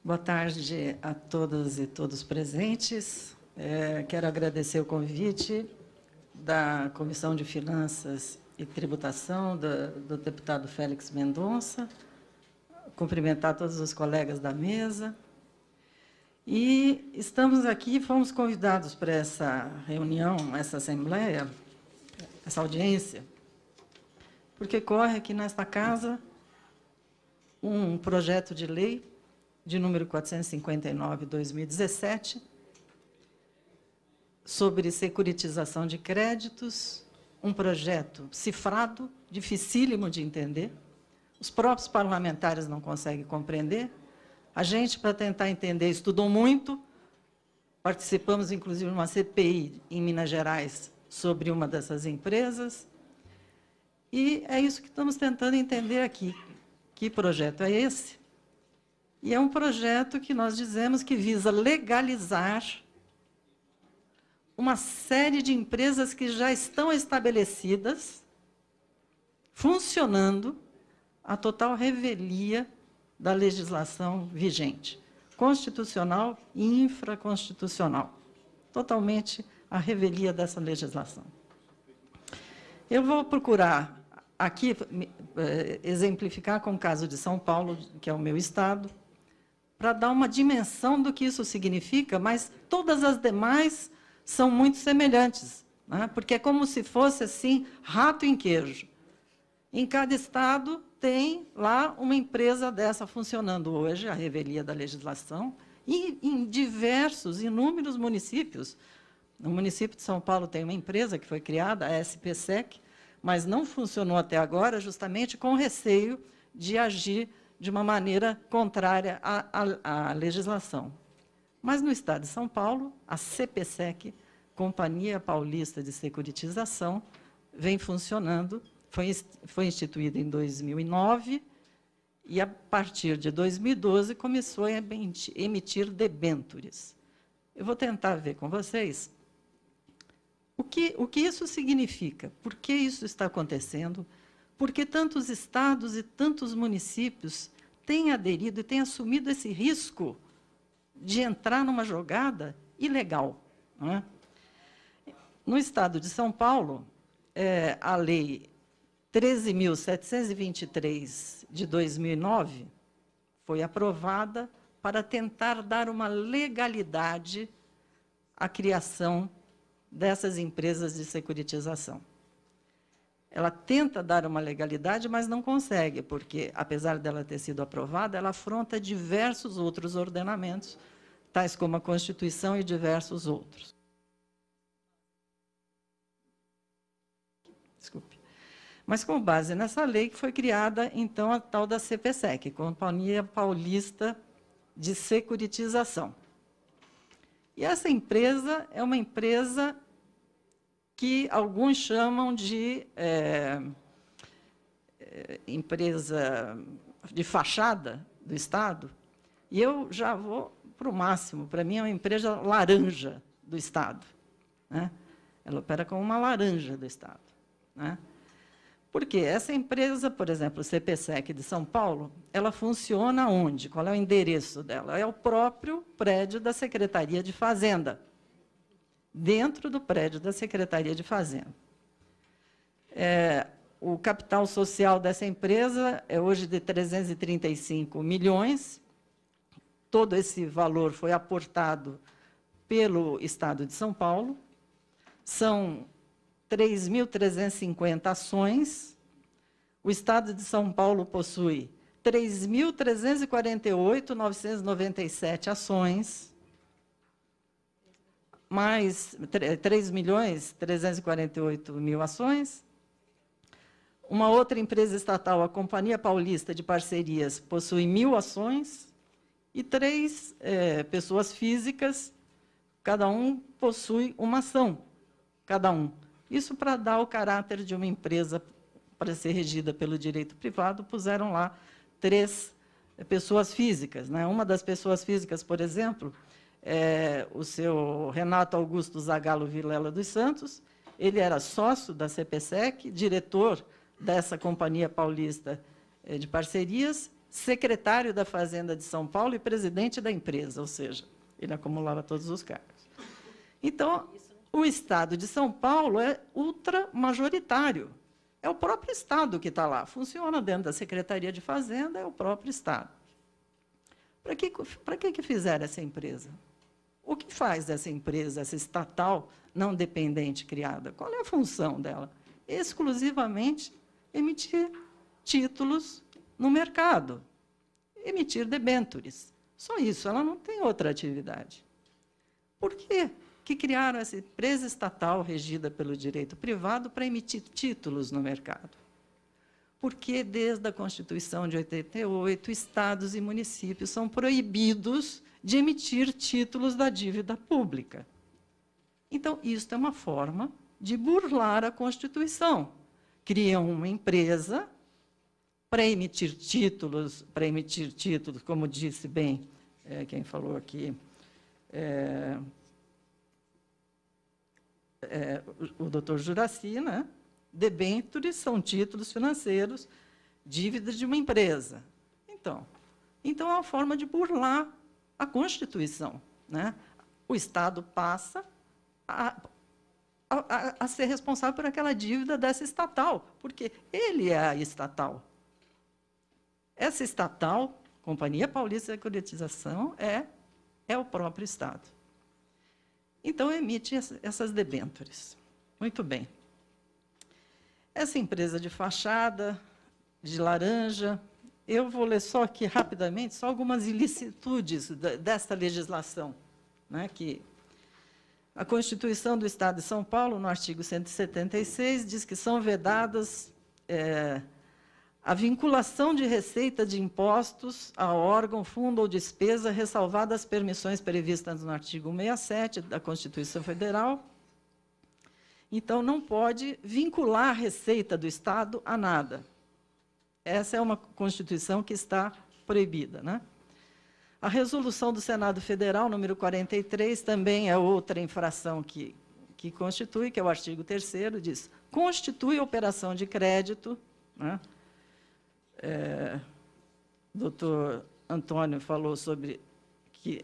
Boa tarde a todas e todos presentes. Quero agradecer o convite da Comissão de Finanças e Tributação, do deputado Félix Mendonça, cumprimentar todos os colegas da mesa. E estamos aqui, fomos convidados para essa reunião, essa assembleia, essa audiência, porque corre aqui nesta casa um projeto de lei de número 459/2017, sobre securitização de créditos, um projeto cifrado, dificílimo de entender, os próprios parlamentares não conseguem compreender, a gente, para tentar entender, estudou muito, participamos, inclusive, de uma CPI em Minas Gerais sobre uma dessas empresas, e é isso que estamos tentando entender aqui. Que projeto é esse? E é um projeto que nós dizemos que visa legalizar uma série de empresas que já estão estabelecidas, funcionando, a total revelia da legislação vigente, constitucional e infraconstitucional, totalmente a revelia dessa legislação. Eu vou procurar aqui exemplificar com o caso de São Paulo, que é o meu estado, para dar uma dimensão do que isso significa, mas todas as demais são muito semelhantes, né? Porque é como se fosse, assim, rato em queijo. Em cada estado tem lá uma empresa dessa funcionando hoje, a revelia da legislação, e em diversos, inúmeros municípios. No município de São Paulo tem uma empresa que foi criada, a SPSEC, mas não funcionou até agora, justamente com receio de agir de uma maneira contrária à legislação. Mas, no estado de São Paulo, a CPSEC, Companhia Paulista de Securitização, vem funcionando, foi instituída em 2009, e, a partir de 2012, começou a emitir debêntures. Eu vou tentar ver com vocês o que isso significa, por que isso está acontecendo, porque tantos estados e tantos municípios têm aderido e têm assumido esse risco de entrar numa jogada ilegal, não é? No estado de São Paulo, a Lei 13.723, de 2009, foi aprovada para tentar dar uma legalidade à criação dessas empresas de securitização. Ela tenta dar uma legalidade, mas não consegue, porque, apesar dela ter sido aprovada, ela afronta diversos outros ordenamentos, tais como a Constituição e diversos outros. Desculpe. Mas, com base nessa lei, que foi criada, então, a tal da CPSEC, Companhia Paulista de Securitização. E essa empresa é uma empresa que alguns chamam de empresa de fachada do Estado, e eu já vou para o máximo. Para mim, é uma empresa laranja do Estado, né? Ela opera como uma laranja do Estado, né? Porque essa empresa, por exemplo, o CPSEC de São Paulo, ela funciona onde? Qual é o endereço dela? É o próprio prédio da Secretaria de Fazenda, dentro do prédio da Secretaria de Fazenda. O capital social dessa empresa é hoje de 335 milhões. Todo esse valor foi aportado pelo Estado de São Paulo. São 3.350 ações. O Estado de São Paulo possui 3.348.997 ações, mais 3.348.000 ações. Uma outra empresa estatal, a Companhia Paulista de Parcerias, possui 1.000 ações, e 3 pessoas físicas, cada um possui uma ação, cada um. Isso para dar o caráter de uma empresa para ser regida pelo direito privado, puseram lá 3 pessoas físicas, né? Uma das pessoas físicas, por exemplo, o seu Renato Augusto Zagallo Vilela dos Santos. Ele era sócio da CPSEC, diretor dessa Companhia Paulista de Parcerias, secretário da Fazenda de São Paulo e presidente da empresa, ou seja, ele acumulava todos os cargos. Então, o Estado de São Paulo é ultramajoritário. É o próprio Estado que está lá. Funciona dentro da Secretaria de Fazenda, é o próprio Estado. Para que fizeram essa empresa? O que faz dessa empresa, essa estatal não dependente criada? Qual é a função dela? Exclusivamente emitir títulos no mercado, emitir debêntures. Só isso, ela não tem outra atividade. Por quê que criaram essa empresa estatal regida pelo direito privado para emitir títulos no mercado? Porque, desde a Constituição de 88, estados e municípios são proibidos de emitir títulos da dívida pública. Então, isso é uma forma de burlar a Constituição. Criam uma empresa para emitir títulos, como disse bem quem falou aqui, o doutor Juracy, né? Debêntures são títulos financeiros, dívidas de uma empresa. Então é uma forma de burlar a Constituição, né? O Estado passa a ser responsável por aquela dívida dessa estatal, porque ele é a estatal. Essa estatal, Companhia Paulista de Securitização, é o próprio Estado. Então, emite essas debêntures. Muito bem. Essa empresa de fachada, de laranja, eu vou ler só aqui, rapidamente, só algumas ilicitudes desta legislação, né, que a Constituição do Estado de São Paulo, no artigo 176, diz que são vedadas a vinculação de receita de impostos a órgão, fundo ou despesa, ressalvadas as permissões previstas no artigo 67 da Constituição Federal. Então, não pode vincular a receita do Estado a nada. Essa é uma Constituição que está proibida, né? A resolução do Senado Federal, número 43, também é outra infração que constitui, que é o artigo 3º, diz: constitui operação de crédito, né? O doutor Antônio falou sobre que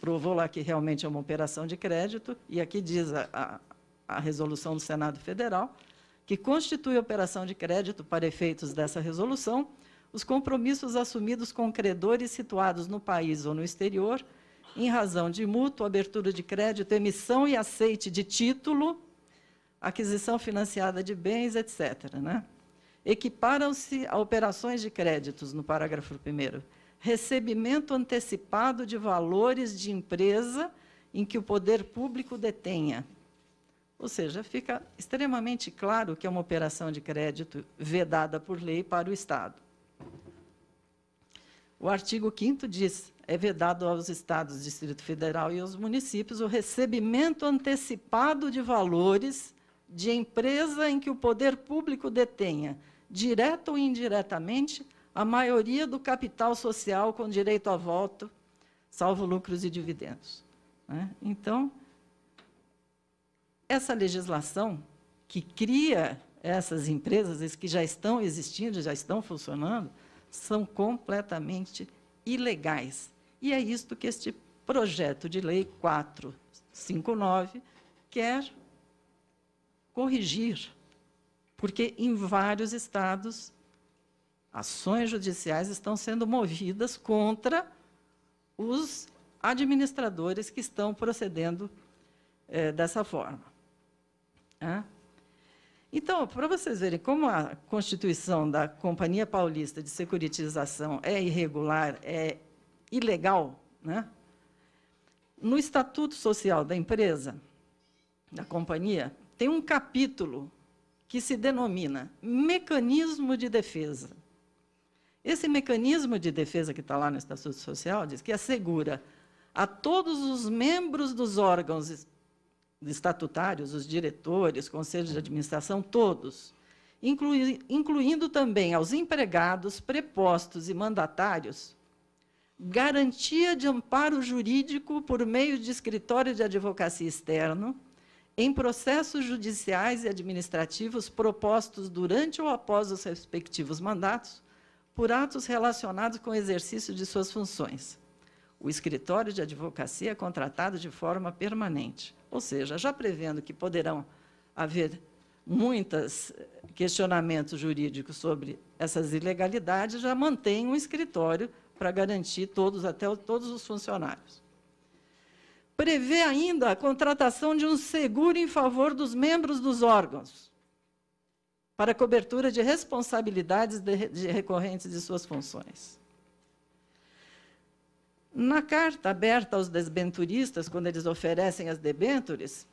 provou lá que realmente é uma operação de crédito, e aqui diz a resolução do Senado Federal, que constitui operação de crédito para efeitos dessa resolução os compromissos assumidos com credores situados no país ou no exterior, em razão de mútuo, abertura de crédito, emissão e aceite de título, aquisição financiada de bens, etc., né? Equiparam-se a operações de créditos, no parágrafo 1º, recebimento antecipado de valores de empresa em que o poder público detenha. Ou seja, fica extremamente claro que é uma operação de crédito vedada por lei para o Estado. O artigo 5º diz: é vedado aos Estados, Distrito Federal e aos municípios o recebimento antecipado de valores de empresa em que o poder público detenha, direta ou indiretamente, a maioria do capital social com direito a voto, salvo lucros e dividendos, né? Então, essa legislação que cria essas empresas, que já estão existindo, já estão funcionando, são completamente ilegais. E é isto que este projeto de lei 459 quer corrigir, porque em vários estados ações judiciais estão sendo movidas contra os administradores que estão procedendo dessa forma. Então, para vocês verem como a Constituição da Companhia Paulista de Securitização é irregular, é ilegal, né? No Estatuto Social da empresa, da companhia, tem um capítulo que se denomina Mecanismo de Defesa. Esse mecanismo de defesa que está lá no Estatuto Social diz que assegura a todos os membros dos órgãos estatutários, os diretores, conselhos de administração, todos, incluindo também aos empregados, prepostos e mandatários, garantia de amparo jurídico por meio de escritório de advocacia externo, em processos judiciais e administrativos propostos durante ou após os respectivos mandatos, por atos relacionados com o exercício de suas funções. O escritório de advocacia é contratado de forma permanente, ou seja, já prevendo que poderão haver muitos questionamentos jurídicos sobre essas ilegalidades, já mantém um escritório para garantir todos os funcionários. Prevê ainda a contratação de um seguro em favor dos membros dos órgãos, para cobertura de responsabilidades recorrentes de suas funções. Na carta aberta aos desbenturistas, quando eles oferecem as debêntures,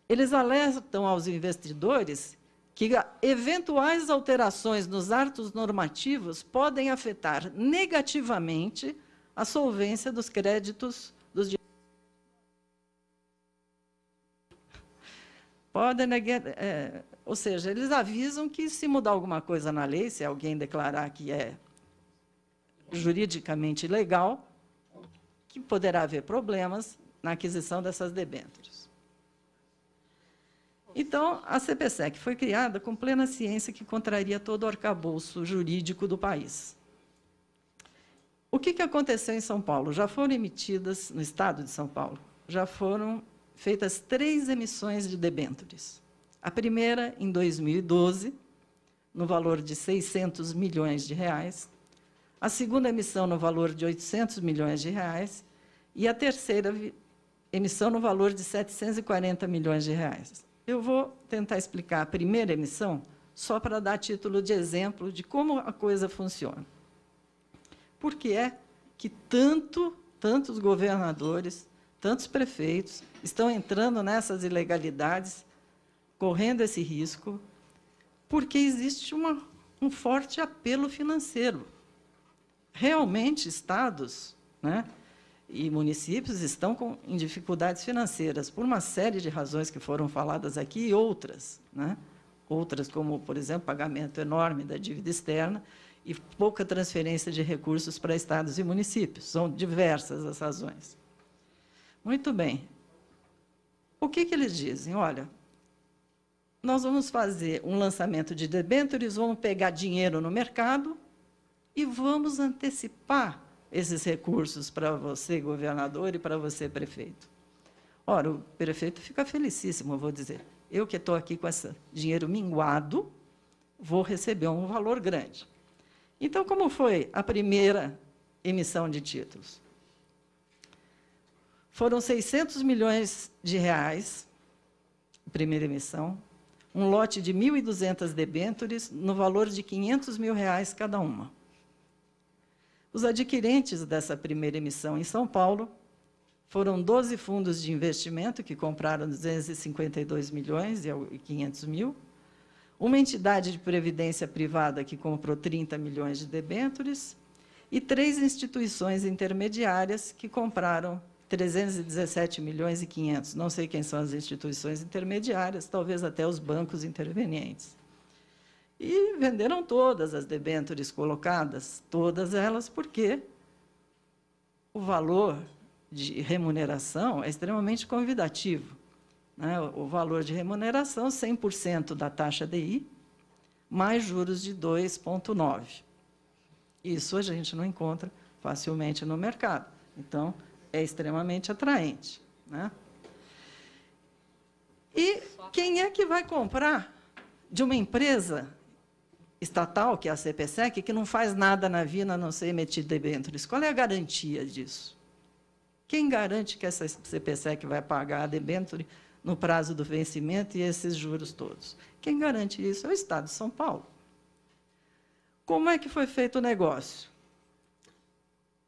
eles alertam aos investidores que eventuais alterações nos atos normativos podem afetar negativamente a solvência dos créditos dos podem ou seja, eles avisam que, se mudar alguma coisa na lei, se alguém declarar que é juridicamente ilegal, que poderá haver problemas na aquisição dessas debêntures. Então, a CPSEC foi criada com plena ciência que contraria todo o arcabouço jurídico do país. O que aconteceu em São Paulo? Já foram emitidas, no estado de São Paulo, já foram feitas 3 emissões de debêntures. A primeira, em 2012, no valor de 600 milhões de reais. A segunda emissão, no valor de 800 milhões de reais. E a terceira emissão, no valor de 740 milhões de reais. Eu vou tentar explicar a primeira emissão, só para dar título de exemplo de como a coisa funciona. Por que é que tantos governadores, tantos prefeitos estão entrando nessas ilegalidades, correndo esse risco? Porque existe um forte apelo financeiro. Realmente, estados, né, e municípios estão em dificuldades financeiras, por uma série de razões que foram faladas aqui, e outras, né? Outras, como, por exemplo, pagamento enorme da dívida externa e pouca transferência de recursos para estados e municípios. São diversas as razões. Muito bem. O que eles dizem? Olha, nós vamos fazer um lançamento de debêntures, vamos pegar dinheiro no mercado e vamos antecipar esses recursos para você, governador, e para você, prefeito. Ora, o prefeito fica felicíssimo, eu vou dizer. Eu que estou aqui com esse dinheiro minguado, vou receber um valor grande. Então, como foi a primeira emissão de títulos? Foram 600 milhões de reais, a primeira emissão, um lote de 1.200 debêntures, no valor de 500 mil reais cada uma. Os adquirentes dessa primeira emissão em São Paulo foram 12 fundos de investimento, que compraram 252 milhões e 500 mil, uma entidade de previdência privada, que comprou 30 milhões de debêntures, e 3 instituições intermediárias, que compraram 317 milhões e 500. Não sei quem são as instituições intermediárias, talvez até os bancos intervenientes. E venderam todas as debêntures colocadas, todas elas, porque o valor de remuneração é extremamente convidativo, né? O valor de remuneração, 100% da taxa DI, mais juros de 2,9%. Isso a gente não encontra facilmente no mercado. Então, é extremamente atraente, né? E quem é que vai comprar de uma empresa estatal, que é a CPSEC, que não faz nada na vida a não ser emitir debêntures? Qual é a garantia disso? Quem garante que essa CPSEC vai pagar a debênture no prazo do vencimento e esses juros todos? Quem garante isso é o Estado de São Paulo. Como é que foi feito o negócio?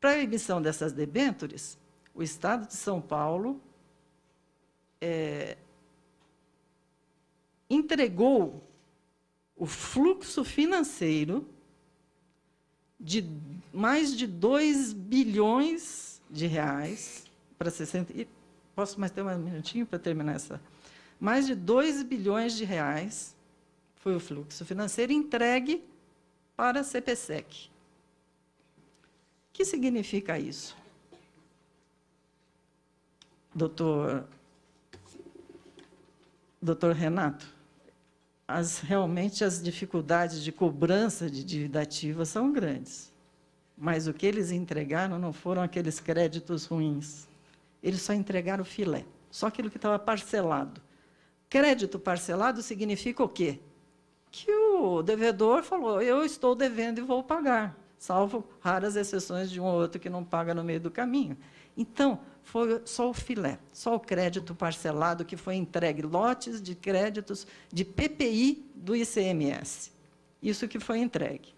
Para a emissão dessas debêntures, o Estado de São Paulo entregou o fluxo financeiro de mais de 2 bilhões de reais para 60... Posso mais ter um minutinho para terminar essa? Mais de 2 bilhões de reais foi o fluxo financeiro entregue para a CPSEC. O que significa isso? Doutor Renato, realmente as dificuldades de cobrança de dívida ativa são grandes. Mas o que eles entregaram não foram aqueles créditos ruins. Eles só entregaram o filé, só aquilo que estava parcelado. Crédito parcelado significa o quê? Que o devedor falou, eu estou devendo e vou pagar, salvo raras exceções de um ou outro que não paga no meio do caminho. Então, foi só o filé, só o crédito parcelado que foi entregue, lotes de créditos de PPI do ICMS. Isso que foi entregue.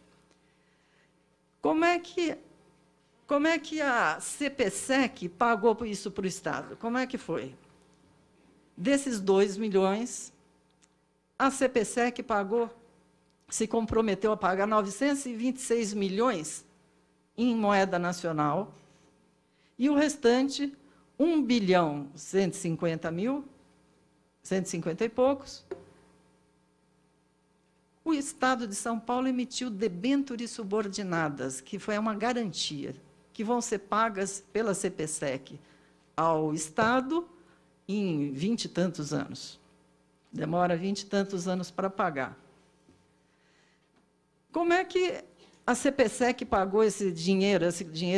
Como é que a CPSEC pagou isso para o Estado? Como é que foi? Desses 2 milhões, a CPSEC pagou, se comprometeu a pagar 926 milhões em moeda nacional, e o restante, 1 bilhão 150 mil, 150 e poucos, o Estado de São Paulo emitiu debêntures subordinadas, que foi uma garantia, que vão ser pagas pela CPSEC ao Estado em 20 e tantos anos. Demora 20 e tantos anos para pagar. Como é que a CPSEC pagou esse dinheiro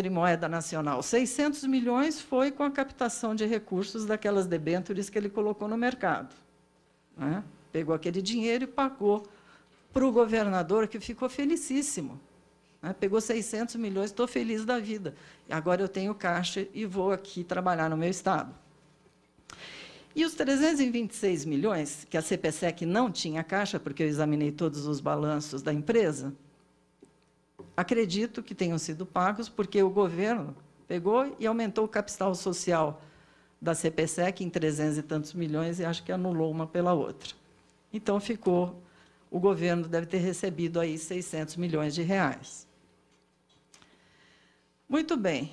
em moeda nacional? 600 milhões foi com a captação de recursos daquelas debêntures que ele colocou no mercado, né? Pegou aquele dinheiro e pagou para o governador, que ficou felicíssimo, né? Pegou 600 milhões, estou feliz da vida. Agora eu tenho caixa e vou aqui trabalhar no meu estado. E os 326 milhões, que a CPSEC não tinha caixa, porque eu examinei todos os balanços da empresa, acredito que tenham sido pagos, porque o governo pegou e aumentou o capital social da CPSEC em 300 e tantos milhões, e acho que anulou uma pela outra. Então, o governo deve ter recebido aí 600 milhões de reais. Muito bem.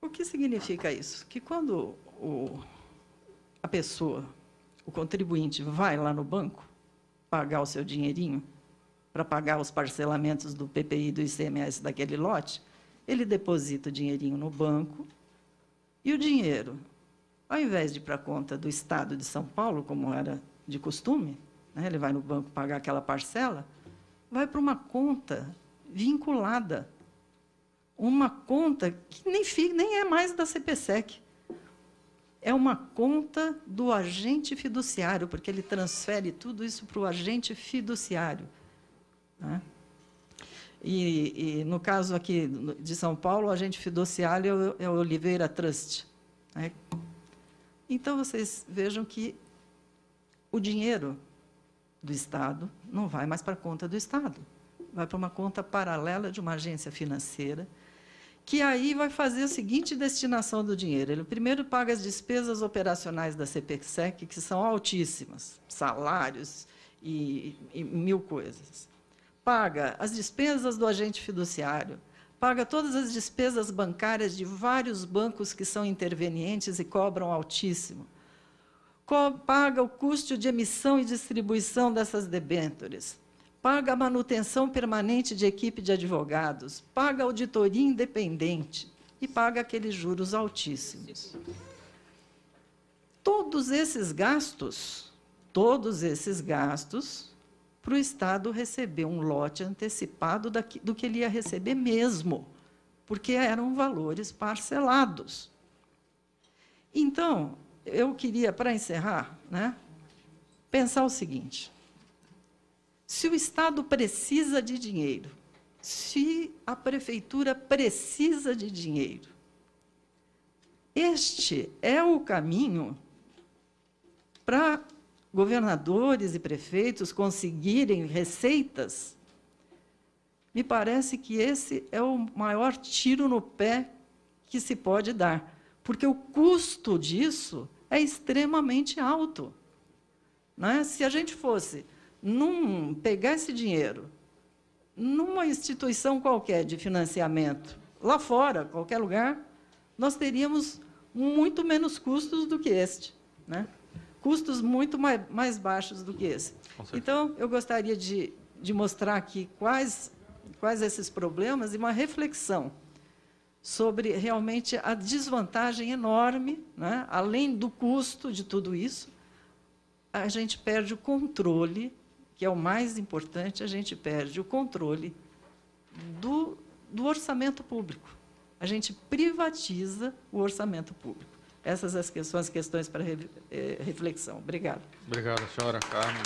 O que significa isso? Que quando a pessoa, o contribuinte, vai lá no banco pagar o seu dinheirinho, para pagar os parcelamentos do PPI e do ICMS daquele lote, ele deposita o dinheirinho no banco, e o dinheiro, ao invés de ir para a conta do Estado de São Paulo, como era de costume, né, ele vai no banco pagar aquela parcela, vai para uma conta vinculada, uma conta que nem é mais da CPSEC. É uma conta do agente fiduciário, porque ele transfere tudo isso para o agente fiduciário, né? E, no caso aqui de São Paulo, o agente fiduciário é o Oliveira Trust, né? Então, vocês vejam que o dinheiro do Estado não vai mais para a conta do Estado, vai para uma conta paralela de uma agência financeira, que aí vai fazer a seguinte destinação do dinheiro. Ele primeiro paga as despesas operacionais da CPSEC, que são altíssimas, salários e mil coisas. Paga as despesas do agente fiduciário, paga todas as despesas bancárias de vários bancos que são intervenientes e cobram altíssimo. Paga o custo de emissão e distribuição dessas debêntures, paga a manutenção permanente de equipe de advogados, paga a auditoria independente e paga aqueles juros altíssimos. Todos esses gastos, para o Estado receber um lote antecipado do que ele ia receber mesmo, porque eram valores parcelados. Então, eu queria, para encerrar, né, pensar o seguinte: se o Estado precisa de dinheiro, se a prefeitura precisa de dinheiro, este é o caminho para governadores e prefeitos conseguirem receitas. Me parece que esse é o maior tiro no pé que se pode dar, porque o custo disso é extremamente alto, né? Se a gente fosse pegar esse dinheiro numa instituição qualquer de financiamento, lá fora, qualquer lugar, nós teríamos muito menos custos do que este, né? Custos muito mais baixos do que esse. Então, eu gostaria de mostrar aqui quais esses problemas e uma reflexão sobre realmente a desvantagem enorme, né? Além do custo de tudo isso, a gente perde o controle, que é o mais importante, a gente perde o controle do orçamento público. A gente privatiza o orçamento público. Essas são as questões para reflexão. Obrigada. Obrigado, senhora Carmen.